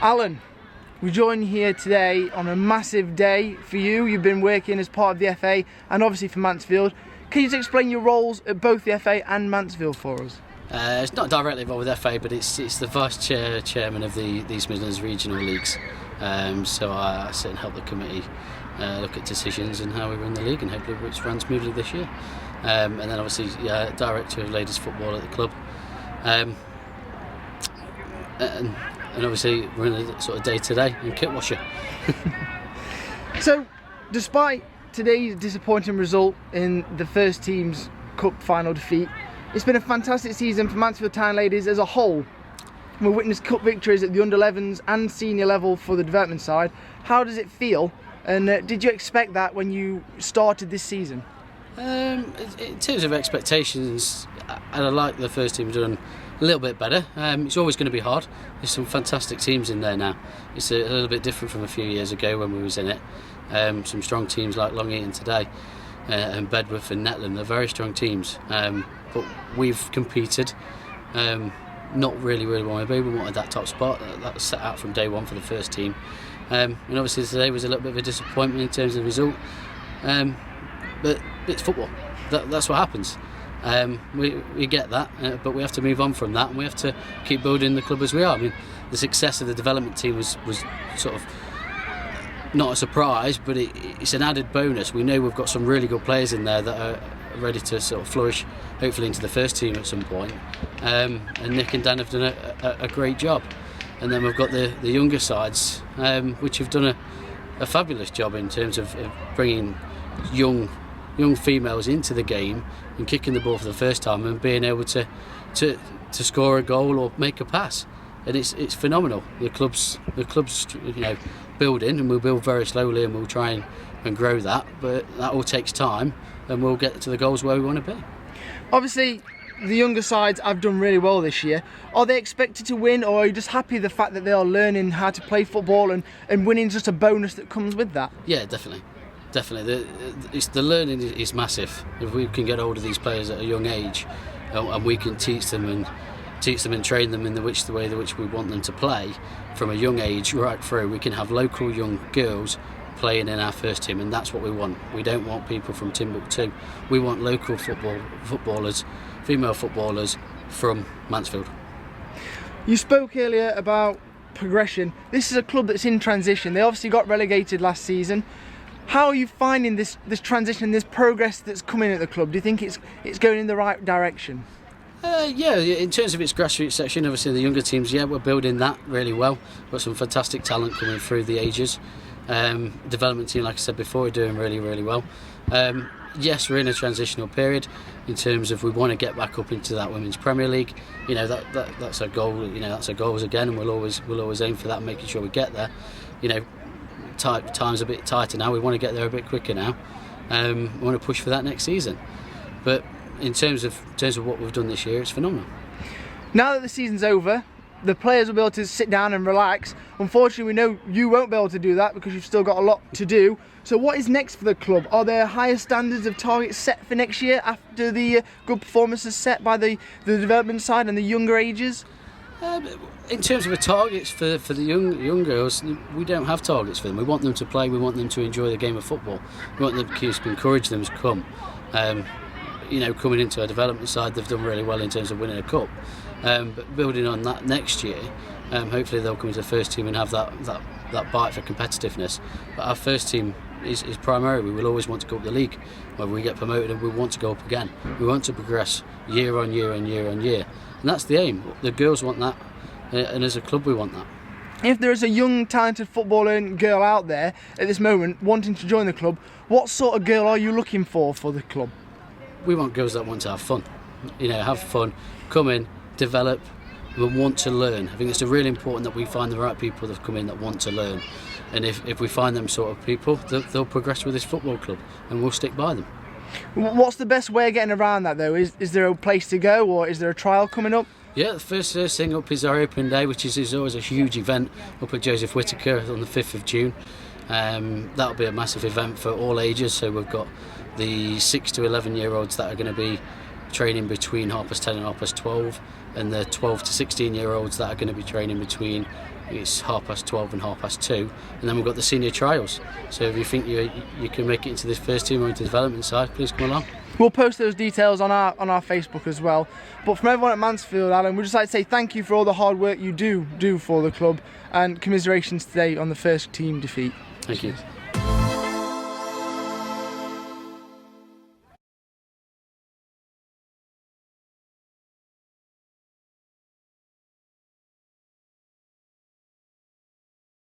Alan, we join you here today on a massive day for you. You've been working as part of the FA and obviously for Mansfield. Can you just explain your roles at both the FA and Mansfield for us? It's not directly involved with FA, but it's the vice chairman of the East Midlands Regional Leagues. So I sit and help the committee look at decisions and how we run the league, and hopefully which runs smoothly this year. And then obviously director of ladies football at the club. And obviously we're in a sort of day-to-day and kit washer. So, despite today's disappointing result in the first team's cup final defeat, it's been a fantastic season for Mansfield Town Ladies as a whole. We've witnessed cup victories at the under-11s and senior level for the development side. How does it feel? And did you expect that when you started this season? In terms of expectations, I'd like the first team done a little bit better. It's always going to be hard. There's some fantastic teams in there now. It's a little bit different from a few years ago when we was in it. Some strong teams like Long Eaton today and Bedworth and Netland. They're very strong teams. But we've competed. Not really where we wanted to be. We wanted that top spot. That was set out from day one for the first team. And obviously today was a little bit of a disappointment in terms of the result. But it's football. That's what happens. We get that, but we have to move on from that, and we have to keep building the club as we are. I mean, the success of the development team was sort of not a surprise, but it's an added bonus. We know we've got some really good players in there that are ready to sort of flourish, hopefully into the first team at some point. And Nick and Dan have done a great job. And then we've got the younger sides, which have done a fabulous job in terms of bringing young females into the game and kicking the ball for the first time and being able to score a goal or make a pass. And it's phenomenal. The club's building, and we'll build very slowly, and we'll try and grow that, but that all takes time, and we'll get to the goals where we want to be. Obviously, the younger sides have done really well this year. Are they expected to win, or are you just happy the fact that they are learning how to play football and winning just a bonus that comes with that? Yeah, definitely. The learning is massive. If we can get hold of these players at a young age, and we can teach them and train them in the way which we want them to play from a young age right through, we can have local young girls playing in our first team, and that's what we want. We don't want people from Timbuktu. We want local footballers, female footballers from Mansfield. You spoke earlier about progression. This is a club that's in transition. They obviously got relegated last season. How are you finding this transition, this progress that's coming at the club? Do you think it's going in the right direction? Yeah, in terms of its grassroots section, obviously the younger teams, we're building that really well. We've got some fantastic talent coming through the ages. Development team, like I said before, are doing really, really well. Yes, we're in a transitional period in terms of we want to get back up into that Women's Premier League. That's our goal. That's our goals again, and we'll always aim for that, and making sure we get there. Time's a bit tighter now. We want to get there a bit quicker now. We want to push for that next season. But in terms of what we've done this year, it's phenomenal. Now that the season's over, the players will be able to sit down and relax. Unfortunately, we know you won't be able to do that because you've still got a lot to do. So what is next for the club? Are there higher standards of targets set for next year after the good performances set by the development side and the younger ages? In terms of the targets for the young girls, we don't have targets for them. We want them to play. We want them to enjoy the game of football. We want them to encourage them to come. Coming into our development side, they've done really well in terms of winning a cup. But building on that next year, hopefully they'll come into the first team and have that bite for competitiveness. But our first team is primary. We will always want to go up the league. When we get promoted, and we want to go up again. We want to progress year on year and year on year. And that's the aim. The girls want that, and as a club we want that. If there is a young, talented footballing girl out there at this moment wanting to join the club, what sort of girl are you looking for the club? We want girls that want to have fun. Have fun, come in, develop, and want to learn. I think it's really important that we find the right people that come in that want to learn. And if we find them sort of people, they'll progress with this football club, and we'll stick by them. What's the best way of getting around that though? Is there a place to go, or is there a trial coming up? Yeah, the first thing up is our open day, which is always a huge event up at Joseph Whittaker on the 5th of June. That'll be a massive event for all ages, so we've got the 6 to 11 year olds that are going to be training between 10:30 and 12:30, and the 12 to 16-year-olds that are going to be training between it's 12:30 and 2:30, and then we've got the senior trials. So if you think you can make it into this first team or into the development side, please come along. We'll post those details on our Facebook as well. But from everyone at Mansfield, Alan, we'd just like to say thank you for all the hard work you do for the club, and commiserations today on the first team defeat. Thank you.